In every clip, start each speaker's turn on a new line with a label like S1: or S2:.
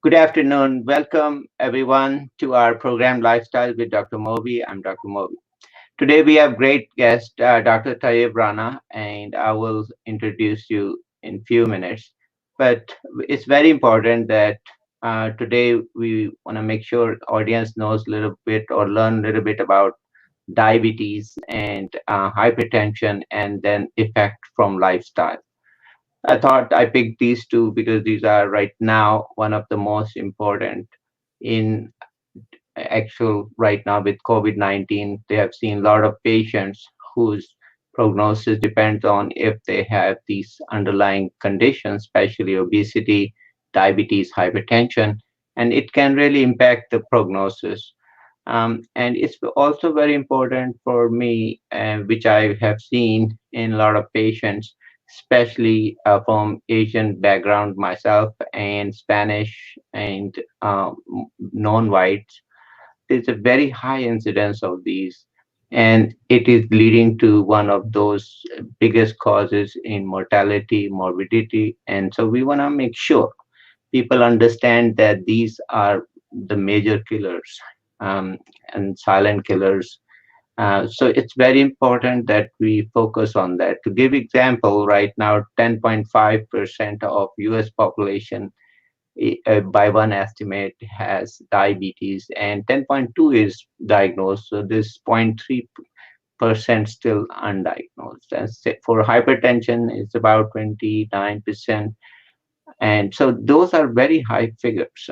S1: Good afternoon. Welcome, everyone, to our program Lifestyle with Dr. Mobi. I'm Dr. Mobi. Today, we have great guest, Dr. Tayyab Rana, and I will introduce you in few minutes. But it's very important that today we want to make sure audience knows a little bit or learn a little bit about diabetes and hypertension, and then effect from lifestyle. I thought I picked these two because these are right now one of the most important in actual right now with COVID-19. They have seen a lot of patients whose prognosis depends on if they have these underlying conditions, especially obesity, diabetes, hypertension, and it can really impact the prognosis. And it's also very important for me, which I have seen in a lot of patients, especially from Asian background myself and Spanish and non-whites. There's a very high incidence of these, and it is leading to one of those biggest causes in mortality, morbidity. And so we want to make sure people understand that these are the major killers and silent killers. So it's very important that we focus on that. To give example, right now, 10.5% of U.S. population, by one estimate, has diabetes, and 10.2 is diagnosed. So this 0.3% still undiagnosed. And for hypertension, it's about 29%. And so those are very high figures.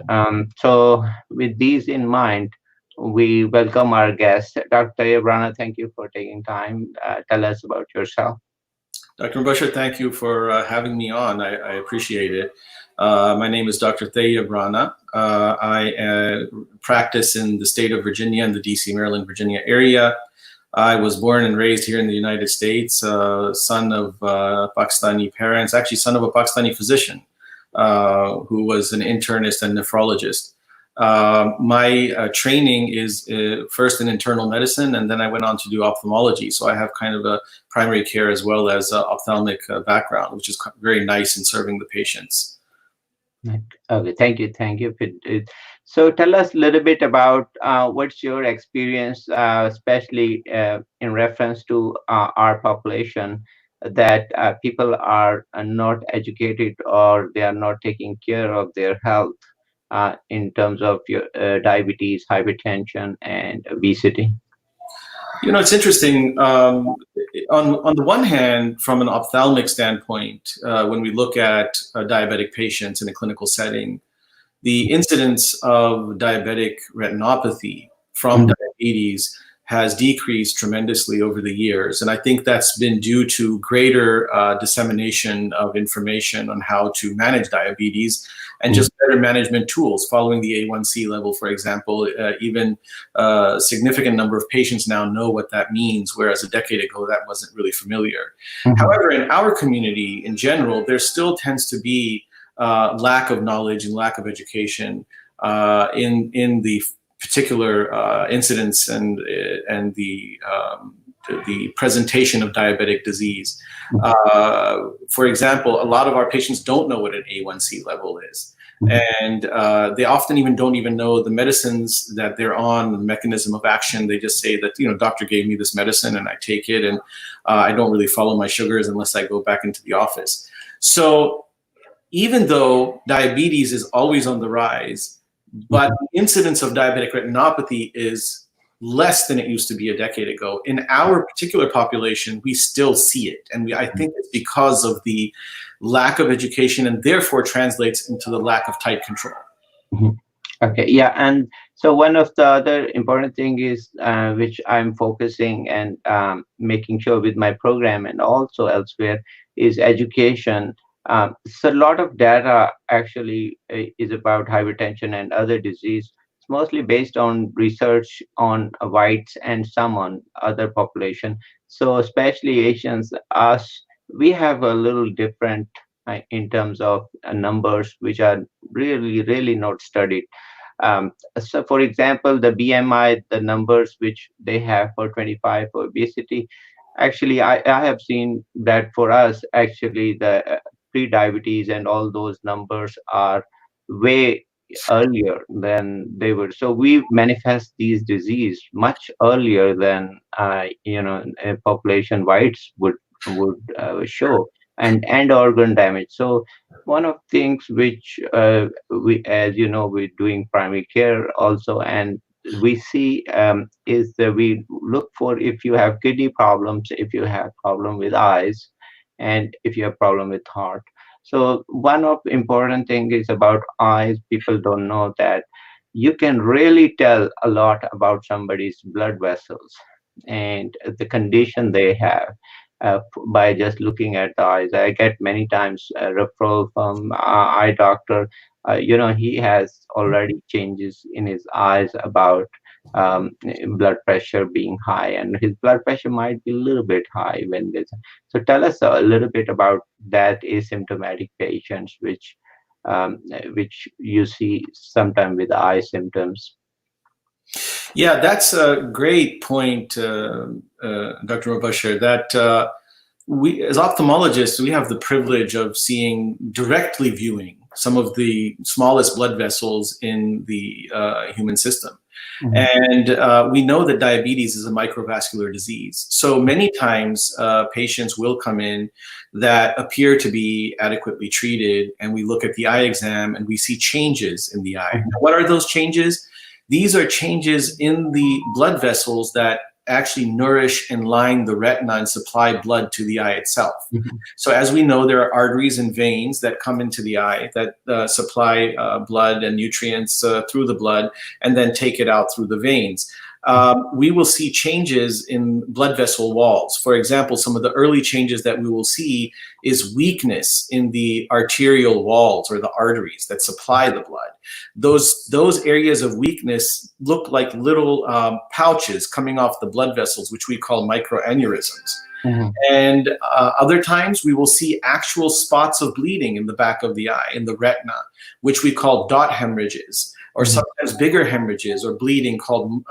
S1: So with these in mind, we welcome our guest, Dr. Rana. Thank you for taking time. Tell us about yourself.
S2: Dr. Mubashir, thank you for having me on. I appreciate it. My name is Dr. Tayyab Rana. I practice in the state of Virginia, in the DC, Maryland, Virginia area. I was born and raised here in the United States, son of Pakistani parents, actually son of a Pakistani physician who was an internist and nephrologist. My training is first in internal medicine, and then I went on to do ophthalmology. So I have kind of a primary care as well as ophthalmic background, which is very nice in serving the patients.
S1: Okay, thank you. Thank you. So tell us a little bit about what's your experience, especially in reference to our population, that people are not educated or they are not taking care of their health in terms of your diabetes, hypertension, and obesity.
S2: You know, it's interesting. On the one hand, from an ophthalmic standpoint, when we look at diabetic patients in a clinical setting, the incidence of diabetic retinopathy from diabetes has decreased tremendously over the years. And I think that's been due to greater dissemination of information on how to manage diabetes and just better management tools following the A1C level, for example. Even a significant number of patients now know what that means, whereas a decade ago, that wasn't really familiar. However, in our community in general, there still tends to be lack of knowledge and lack of education in the particular incidence and the presentation of diabetic disease. For example, a lot of our patients don't know what an A1C level is. And they often don't even know the medicines that they're on, the mechanism of action. They just say that, doctor gave me this medicine and I take it, and I don't really follow my sugars unless I go back into the office. So even though diabetes is always on the rise, but the incidence of diabetic retinopathy is less than it used to be a decade ago. In our particular population, we still see it. And I think it's because of the lack of education, and therefore translates into the lack of tight control.
S1: Okay, yeah. And so one of the other important thing is, which I'm focusing and making sure with my program and also elsewhere, is education. So a lot of data actually is about hypertension and other disease. It's mostly based on research on whites and some on other population. So especially Asians, us, we have a little different in terms of numbers, which are really not studied. So for example, the BMI, the numbers which they have for 25 for obesity, actually, I have seen that for us, actually, the pre-diabetes and all those numbers are way earlier than they would. So we manifest these disease much earlier than population whites would show, and organ damage. So one of things which we, as you know, we're doing primary care also, and we see is that we look for if you have kidney problems, if you have problem with eyes, and if you have problem with heart. So one of the important thing is about eyes. People don't know that you can really tell a lot about somebody's blood vessels and the condition they have by just looking at the eyes. I get many times a referral from eye doctor. He has already changes in his eyes about blood pressure being high, and his blood pressure might be a little bit high when this. So tell us a little bit about that asymptomatic patients, which you see sometime with eye symptoms.
S2: Yeah, that's a great point, Dr. Mubashir, that we, as ophthalmologists, we have the privilege of directly viewing some of the smallest blood vessels in the human system. Mm-hmm. And we know that diabetes is a microvascular disease. So many times patients will come in that appear to be adequately treated, and we look at the eye exam and we see changes in the eye. Mm-hmm. What are those changes? These are changes in the blood vessels that actually nourish and line the retina and supply blood to the eye itself. Mm-hmm. So as we know, there are arteries and veins that come into the eye that supply blood and nutrients through the blood and then take it out through the veins. We will see changes in blood vessel walls. For example, some of the early changes that we will see is weakness in the arterial walls or the arteries that supply the blood. Those areas of weakness look like little pouches coming off the blood vessels, which we call microaneurysms. Mm-hmm. And other times we will see actual spots of bleeding in the back of the eye, in the retina, which we call dot hemorrhages, or sometimes bigger hemorrhages or bleeding called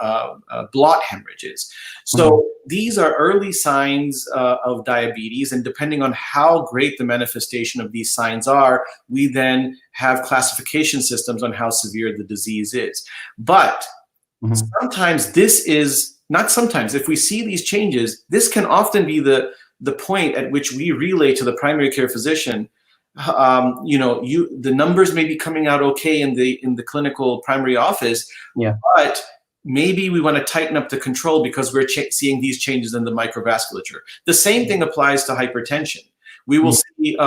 S2: blot hemorrhages. So these are early signs of diabetes, and depending on how great the manifestation of these signs are, we then have classification systems on how severe the disease is. But sometimes this is, not sometimes, if we see these changes, this can often be the point at which we relay to the primary care physician, the numbers may be coming out okay in the clinical primary office, but maybe we want to tighten up the control because we're seeing these changes in the microvasculature. The same thing applies to hypertension. We will see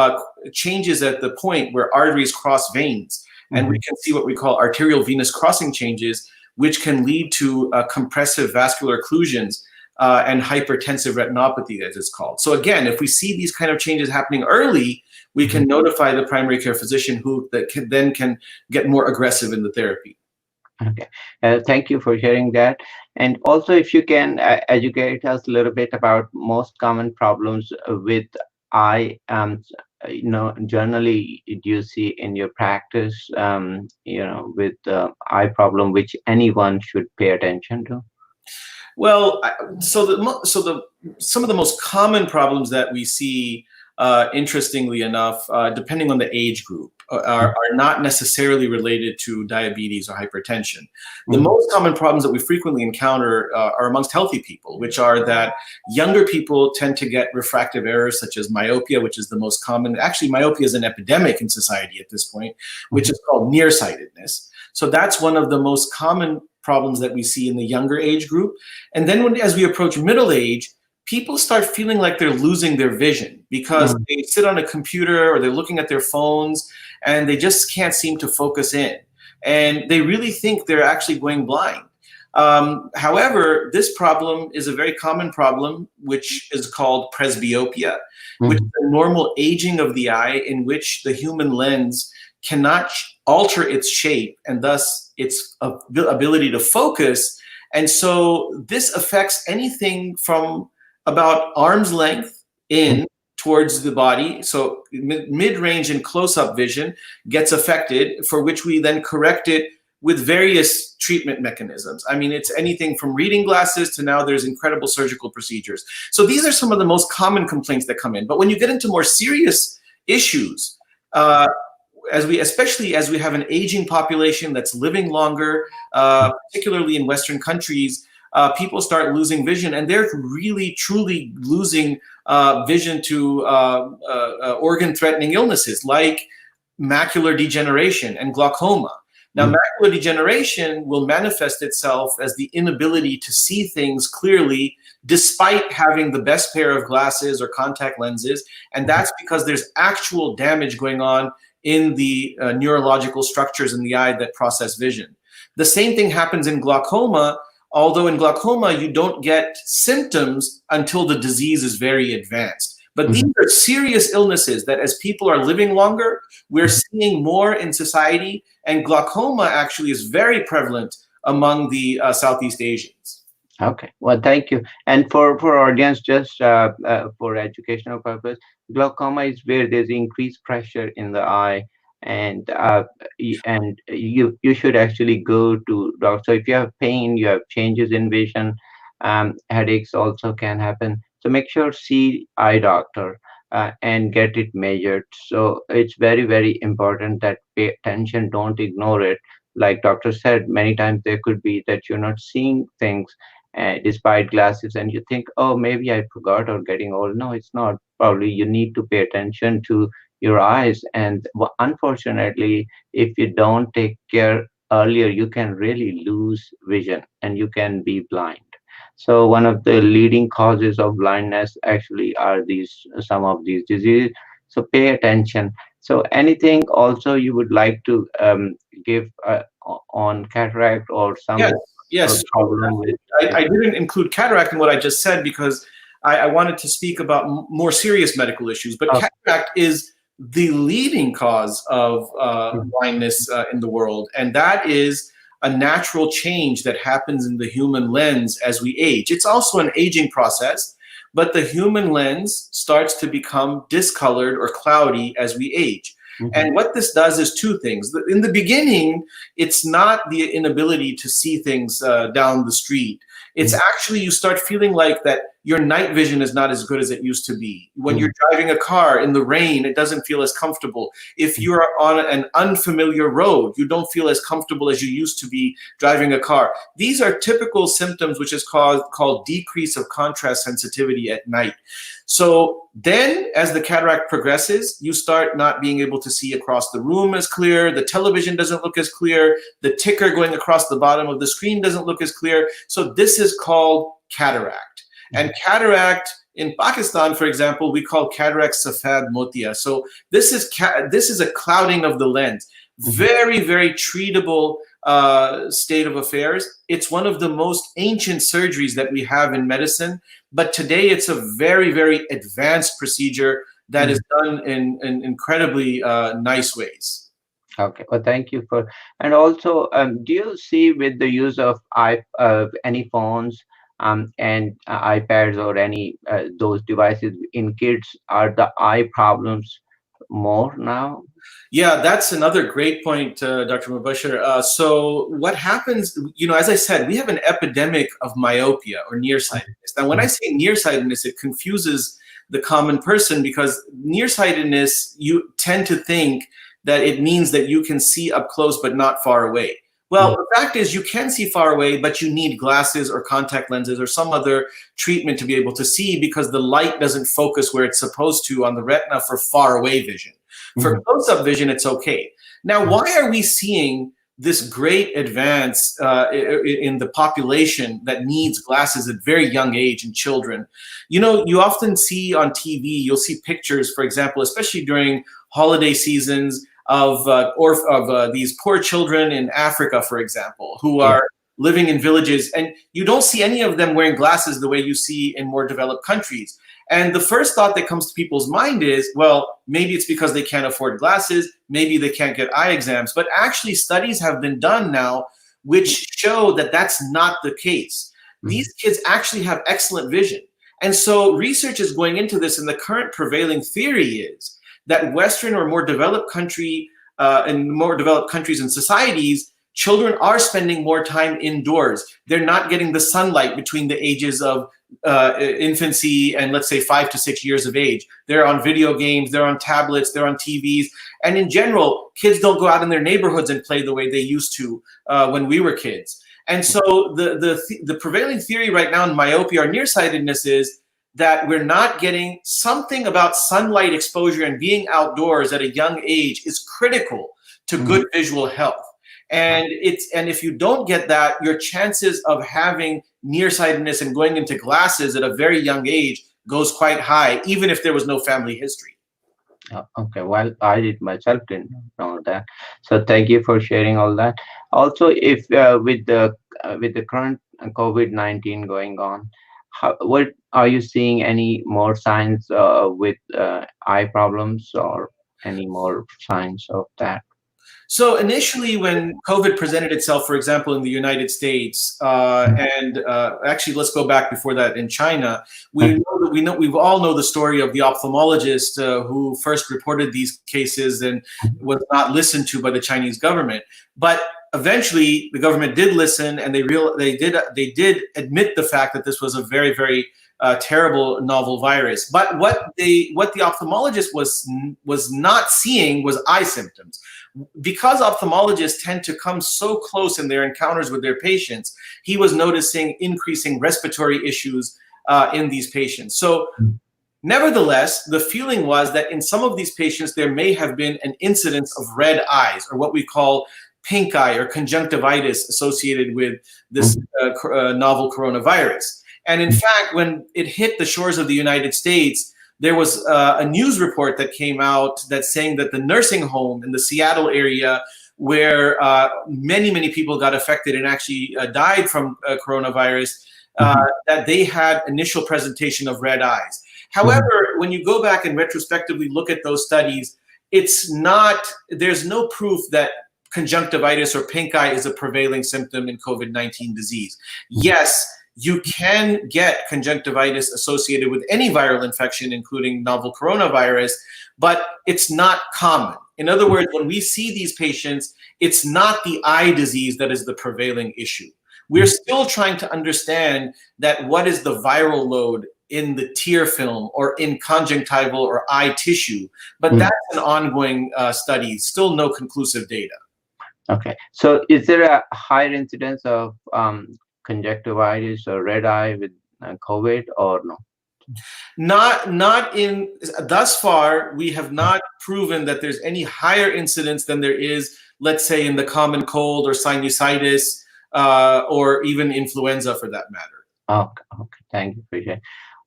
S2: changes at the point where arteries cross veins, and we can see what we call arterial venous crossing changes, which can lead to compressive vascular occlusions and hypertensive retinopathy, as it's called. So again, if we see these kind of changes happening early, we can notify the primary care physician who can get more aggressive in the therapy.
S1: Okay, thank you for sharing that. And also, if you can educate us a little bit about most common problems with eye, generally do you see in your practice, with eye problem, which anyone should pay attention to?
S2: Well, some of the most common problems that we see, interestingly enough, depending on the age group, are not necessarily related to diabetes or hypertension. The most common problems that we frequently encounter are amongst healthy people, which are that younger people tend to get refractive errors such as myopia, which is the most common. Actually, myopia is an epidemic in society at this point, which is called nearsightedness. So that's one of the most common problems that we see in the younger age group. And then as we approach middle age, people start feeling like they're losing their vision because they sit on a computer or they're looking at their phones and they just can't seem to focus in. And they really think they're actually going blind. However, this problem is a very common problem, which is called presbyopia, which is a normal aging of the eye in which the human lens cannot alter its shape and thus its ability to focus. And so this affects anything from about arm's length in towards the body. So mid-range and close-up vision gets affected, for which we then correct it with various treatment mechanisms. I mean, it's anything from reading glasses to now there's incredible surgical procedures. So these are some of the most common complaints that come in. But when you get into more serious issues, especially as we have an aging population that's living longer, particularly in Western countries, people start losing vision, and they're really, truly losing vision to organ-threatening illnesses like macular degeneration and glaucoma. Now, macular degeneration will manifest itself as the inability to see things clearly despite having the best pair of glasses or contact lenses, and that's because there's actual damage going on in the neurological structures in the eye that process vision. The same thing happens in glaucoma, although in glaucoma you don't get symptoms until the disease is very advanced. But these are serious illnesses that as people are living longer, we're seeing more in society, and glaucoma actually is very prevalent among the Southeast Asians.
S1: Okay, well, thank you. And for audience, just for educational purpose, glaucoma is where there's increased pressure in the eye, and you should actually go to doctor. So if you have pain, you have changes in vision, headaches also can happen. So make sure see eye doctor and get it measured. So it's very, very important that pay attention, don't ignore it. Like doctor said, many times there could be that you're not seeing things despite glasses, and you think, oh, maybe I forgot or getting old. No, it's not. Probably you need to pay attention to your eyes. And unfortunately, if you don't take care earlier, you can really lose vision and you can be blind. So one of the leading causes of blindness actually are some of these diseases. So pay attention. So anything also you would like to give on cataract or some
S2: yes.
S1: problem with?
S2: I didn't include cataract in what I just said because I wanted to speak about more serious medical issues. But cataract is the leading cause of blindness in the world, and that is a natural change that happens in the human lens as we age. It's also an aging process, but the human lens starts to become discolored or cloudy as we age. And what this does is two things. In the beginning, it's not the inability to see things down the street. It's actually you start feeling like that your night vision is not as good as it used to be. When you're driving a car in the rain, it doesn't feel as comfortable. If you're on an unfamiliar road, you don't feel as comfortable as you used to be driving a car. These are typical symptoms which is called decrease of contrast sensitivity at night. So then as the cataract progresses, you start not being able to see across the room as clear. The television doesn't look as clear. The ticker going across the bottom of the screen doesn't look as clear. So this is called cataract. And cataract in Pakistan, for example, we call cataract safad motia. So this is a clouding of the lens. Very, very treatable state of affairs. It's one of the most ancient surgeries that we have in medicine, but today it's a very, very advanced procedure that is done in incredibly nice ways.
S1: Okay, well, thank you for. And also, do you see with the use of any phones and iPads or any those devices in kids, are the eye problems more now?
S2: Yeah, that's another great point, Dr. Mubashir. So what happens, as I said, we have an epidemic of myopia or nearsightedness. Now, when I say nearsightedness, it confuses the common person because nearsightedness, you tend to think that it means that you can see up close but not far away. Well, the fact is you can see far away, but you need glasses or contact lenses or some other treatment to be able to see because the light doesn't focus where it's supposed to on the retina for far away vision. For close-up vision, it's okay. Now, why are we seeing this great advance in the population that needs glasses at very young age in children? You often see on TV, you'll see pictures, for example, especially during holiday seasons, of these poor children in Africa, for example, who are living in villages, and you don't see any of them wearing glasses the way you see in more developed countries. And the first thought that comes to people's mind is, well, maybe it's because they can't afford glasses, maybe they can't get eye exams, but actually studies have been done now which show that that's not the case. These kids actually have excellent vision. And so research is going into this, and the current prevailing theory is that Western or more developed countries and societies, children are spending more time indoors. They're not getting the sunlight between the ages of infancy and let's say 5 to 6 years of age. They're on video games, they're on tablets, they're on TVs. And in general, kids don't go out in their neighborhoods and play the way they used to when we were kids. And so the prevailing theory right now in myopia or nearsightedness is that we're not getting something about sunlight exposure and being outdoors at a young age is critical to good visual health. And if you don't get that, your chances of having nearsightedness and going into glasses at a very young age goes quite high, even if there was no family history.
S1: Okay, well, I did myself didn't know that. So thank you for sharing all that. Also, if with the current COVID-19 going on, what are you seeing any more signs with eye problems or any more signs of that?
S2: So initially, when COVID presented itself, for example, in the United States, and actually, let's go back before that in China, we all know the story of the ophthalmologist who first reported these cases and was not listened to by the Chinese government. But eventually, the government did listen, and they did admit the fact that this was a very, very terrible novel virus. But what the ophthalmologist was not seeing was eye symptoms. Because ophthalmologists tend to come so close in their encounters with their patients, he was noticing increasing respiratory issues in these patients. So nevertheless, the feeling was that in some of these patients, there may have been an incidence of red eyes, or what we call pink eye or conjunctivitis associated with this novel coronavirus. And in fact, when it hit the shores of the United States, there was a news report that came out that's saying that the nursing home in the Seattle area, where many, many people got affected and actually died from coronavirus, that they had initial presentation of red eyes. However, when you go back and retrospectively look at those studies, there's no proof that conjunctivitis or pink eye is a prevailing symptom in COVID-19 disease. Yes, you can get conjunctivitis associated with any viral infection, including novel coronavirus, but it's not common. In other words, when we see these patients, it's not the eye disease that is the prevailing issue. We're still trying to understand that what is the viral load in the tear film or in conjunctival or eye tissue, but that's an ongoing study, still no conclusive data.
S1: Okay, so is there a higher incidence of conjunctivitis or red eye with COVID or no?
S2: Not in thus far. We have not proven that there's any higher incidence than there is, let's say, in the common cold or sinusitis or even influenza for that matter.
S1: Okay, thank you, appreciate.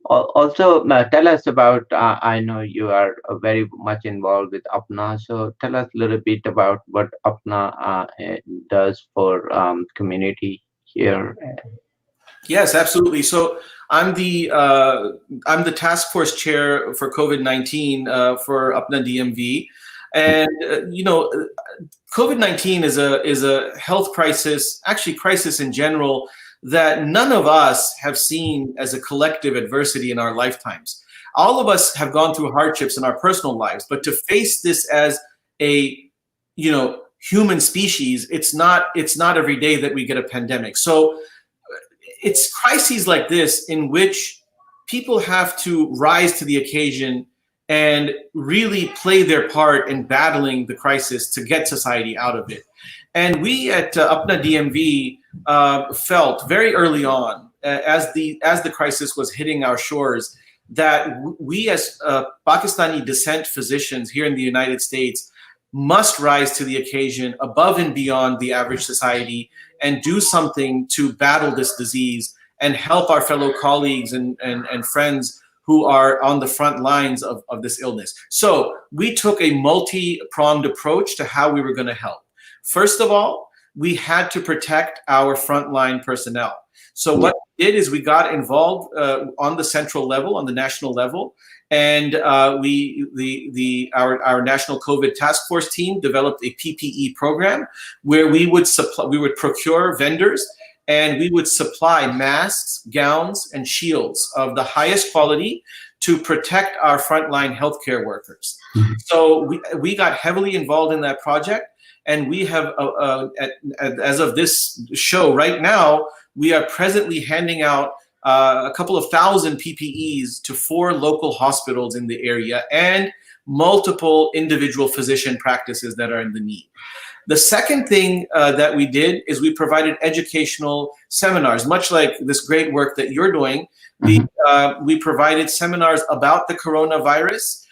S1: Also, tell us about, I know you are very much involved with Appna, so tell us a little bit about what Appna does for community here.
S2: Yes, absolutely. So I'm the task force chair for COVID-19 for Appna DMV, and COVID-19 is a health crisis, actually crisis in general, that none of us have seen as a collective adversity in our lifetimes. All of us have gone through hardships in our personal lives, but to face this as a human species, it's not every day that we get a pandemic. So it's crises like this in which people have to rise to the occasion and really play their part in battling the crisis to get society out of it. And we at Appna DMV felt very early on, as the crisis was hitting our shores, that we as Pakistani descent physicians here in the United States must rise to the occasion above and beyond the average society and do something to battle this disease and help our fellow colleagues and friends who are on the front lines of this illness. So we took a multi-pronged approach to how we were going to help. First of all, we had to protect our frontline personnel. So what we did is we got involved on the central level, on the national level, and our national COVID task force team developed a PPE program where we would procure vendors and we would supply masks, gowns, and shields of the highest quality to protect our frontline healthcare workers. So we got heavily involved in that project. And we have, as of this show right now, we are presently handing out a couple of thousand PPEs to 4 local hospitals in the area and multiple individual physician practices that are in the need. The second thing that we did is we provided educational seminars, much like this great work that you're doing. We provided seminars about the coronavirus.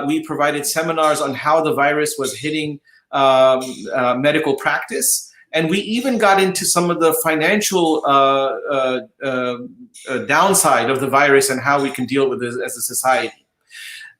S2: We provided seminars on how the virus was hitting medical practice. And we even got into some of the financial downside of the virus and how we can deal with this as a society.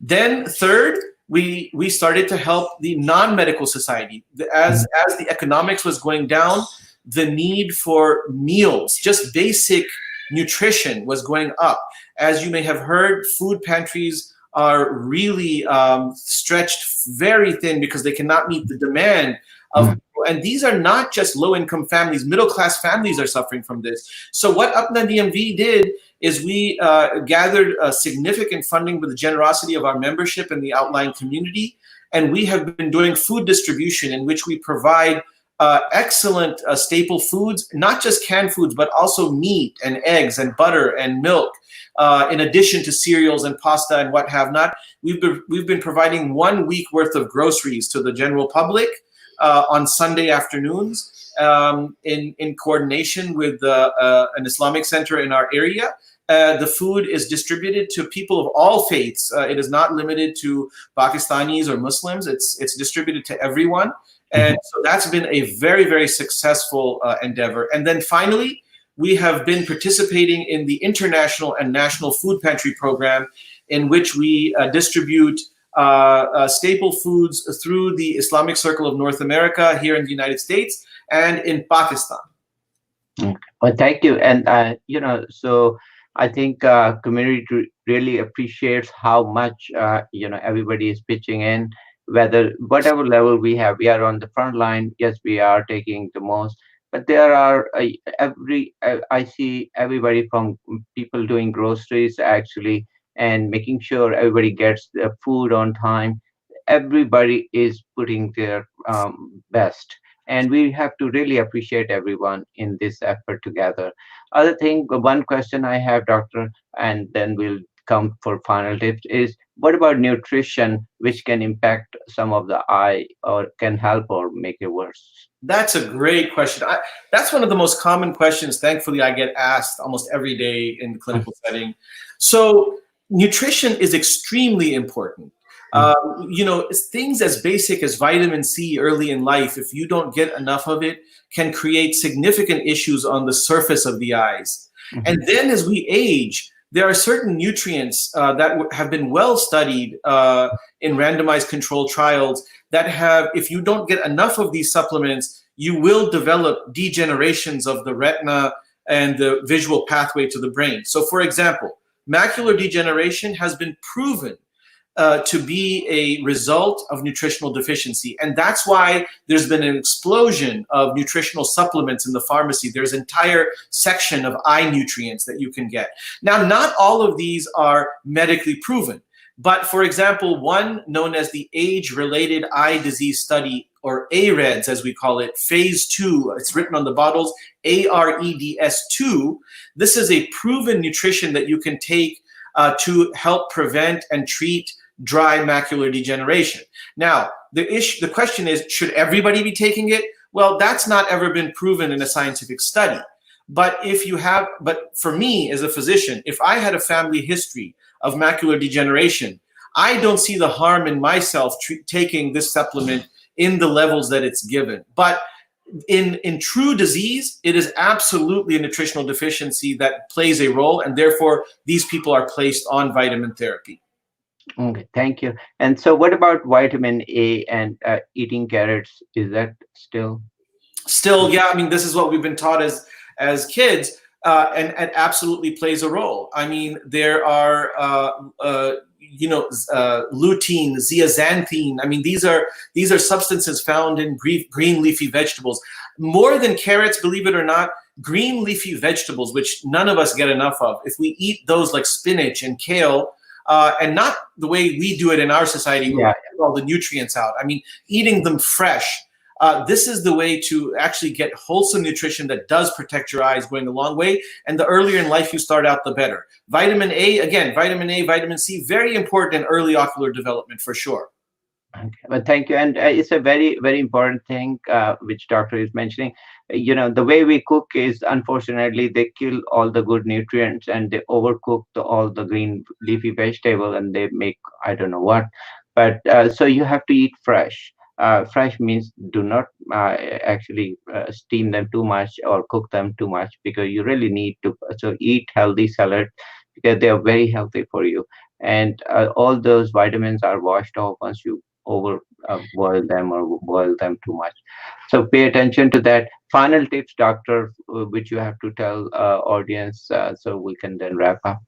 S2: Then third, we started to help the non-medical society. As the economics was going down, the need for meals, just basic nutrition, was going up. As you may have heard, food pantries are really stretched very thin because they cannot meet the demand of people. And these are not just low-income families, middle-class families are suffering from this. So what Appna DMV did is we gathered significant funding with the generosity of our membership in the outlying community. And we have been doing food distribution in which we provide excellent staple foods, not just canned foods, but also meat and eggs and butter and milk. In addition to cereals and pasta and what have not, we've been providing 1 week worth of groceries to the general public on Sunday afternoons in coordination with an Islamic center in our area. The food is distributed to people of all faiths. It is not limited to Pakistanis or Muslims. It's distributed to everyone. And so that's been a very, very successful endeavor. And then finally, we have been participating in the International and National Food Pantry Program, in which we distribute staple foods through the Islamic Circle of North America here in the United States and in Pakistan.
S1: Well, thank you. And, so I think community really appreciates how much, everybody is pitching in, whatever level we have. We are on the front line. Yes, we are taking the most. But there are I see everybody from people doing groceries actually and making sure everybody gets their food on time. Everybody is putting their best. And we have to really appreciate everyone in this effort together. Other thing, one question I have, doctor, and then we'll come for final tips, is what about nutrition, which can impact some of the eye or can help or make it worse?
S2: That's a great question. That's one of the most common questions, thankfully, I get asked almost every day in the clinical setting. So nutrition is extremely important. Things as basic as vitamin C early in life, if you don't get enough of it, can create significant issues on the surface of the eyes. And then as we age, there are certain nutrients that have been well studied in randomized controlled trials that have, if you don't get enough of these supplements, you will develop degenerations of the retina and the visual pathway to the brain. So for example, macular degeneration has been proven to be a result of nutritional deficiency. And that's why there's been an explosion of nutritional supplements in the pharmacy. There's an entire section of eye nutrients that you can get. Now, not all of these are medically proven. But for example, one known as the Age-Related Eye Disease Study, or AREDS as we call it, phase 2, it's written on the bottles, AREDS2. This is a proven nutrition that you can take to help prevent and treat dry macular degeneration. Now, the question is, should everybody be taking it? Well, that's not ever been proven in a scientific study. But for me as a physician, if I had a family history of macular degeneration, I don't see the harm in myself taking this supplement in the levels that it's given. But in true disease, it is absolutely a nutritional deficiency that plays a role, and therefore these people are placed on vitamin therapy.
S1: Okay, thank you. And so what about vitamin A and eating carrots? Is that still?
S2: Still, yeah. I mean, this is what we've been taught as kids, and it absolutely plays a role. I mean, there are lutein, zeaxanthin. I mean, these are substances found in green leafy vegetables. More than carrots, believe it or not, green leafy vegetables, which none of us get enough of. If we eat those like spinach and kale, and not the way we do it in our society, where we get all the nutrients out. I mean, eating them fresh this is the way to actually get wholesome nutrition that does protect your eyes, going a long way. And the earlier in life you start out, the better. Vitamin A, again, vitamin A, vitamin C, very important in early ocular development for sure.
S1: Okay. Well, thank you. And it's a very, very important thing which doctor is mentioning. The way we cook is, unfortunately, they kill all the good nutrients and they overcook all the green leafy vegetable and they make, I don't know what. But so you have to eat fresh. Fresh means do not actually steam them too much or cook them too much, because you really need to. So eat healthy salad because they are very healthy for you. And all those vitamins are washed off once you over boil them or boil them too much. So pay attention to that. Final tips, doctor, which you have to tell audience, so we can then wrap up.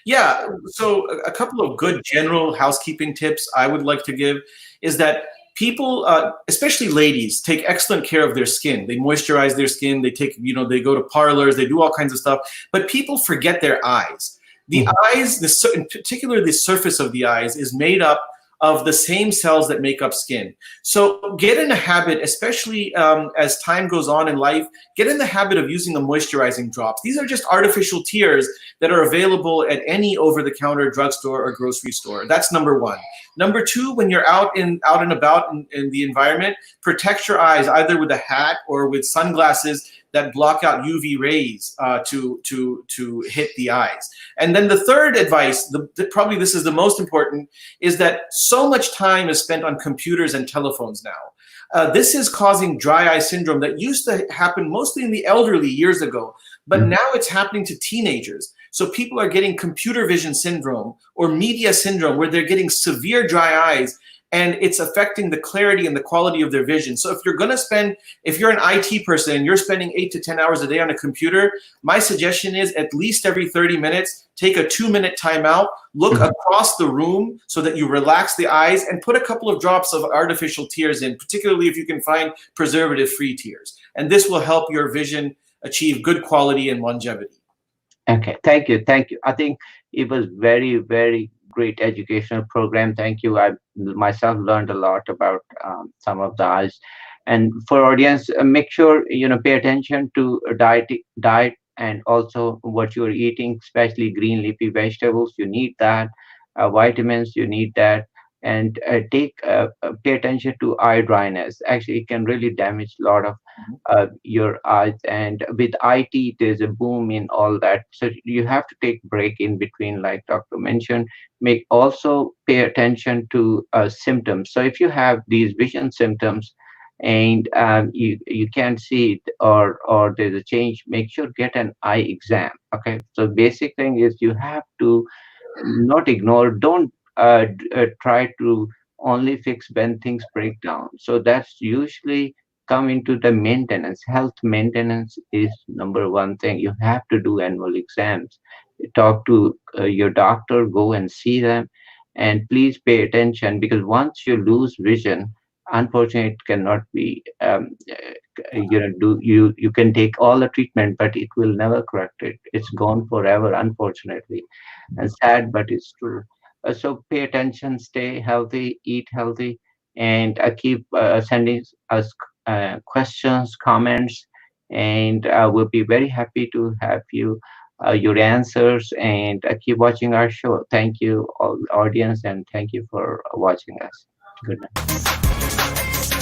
S2: Yeah, so a couple of good general housekeeping tips I would like to give is that people, especially ladies, take excellent care of their skin. They moisturize their skin. They take, they go to parlors. They do all kinds of stuff. But people forget their eyes. The eyes, in particular, the surface of the eyes is made up of the same cells that make up skin. So get in a habit, especially as time goes on in life, get in the habit of using the moisturizing drops. These are just artificial tears that are available at any over-the-counter drugstore or grocery store. That's number one. Number two, when you're out and about in the environment, protect your eyes either with a hat or with sunglasses that block out UV rays to hit the eyes. And then the third advice, probably this is the most important, is that so much time is spent on computers and telephones now. This is causing dry eye syndrome that used to happen mostly in the elderly years ago, but now it's happening to teenagers. So people are getting computer vision syndrome or media syndrome, where they're getting severe dry eyes, and it's affecting the clarity and the quality of their vision. So if you're an IT person and you're spending 8 to 10 hours a day on a computer, my suggestion is at least every 30 minutes, take a 2-minute timeout, look across the room so that you relax the eyes, and put a couple of drops of artificial tears in, particularly if you can find preservative-free tears. And this will help your vision achieve good quality and longevity.
S1: Okay, thank you. I think it was very, very great educational program. Thank you. I myself learned a lot about some of the eyes. And for audience, make sure pay attention to diet and also what you're eating, especially green leafy vegetables. You need that. Vitamins, you need that. And pay attention to eye dryness. Actually, it can really damage a lot of your eyes. And with IT, there's a boom in all that. So you have to take break in between, like doctor mentioned. Also pay attention to symptoms. So if you have these vision symptoms and you can't see it or there's a change, make sure get an eye exam. Okay. So basic thing is you have to not ignore. Don't try to only fix when things break down. So that's usually come into the maintenance. Health maintenance is number one thing. You have to do annual exams. Talk to your doctor, go and see them, and please pay attention, because once you lose vision, unfortunately, it cannot be. You can take all the treatment, but it will never correct it. It's gone forever, unfortunately, and sad, but it's true. So pay attention, stay healthy, eat healthy, and keep sending us questions, comments, and we'll be very happy to have your answers, and keep watching our show. Thank you, all audience, and thank you for watching us. Good night.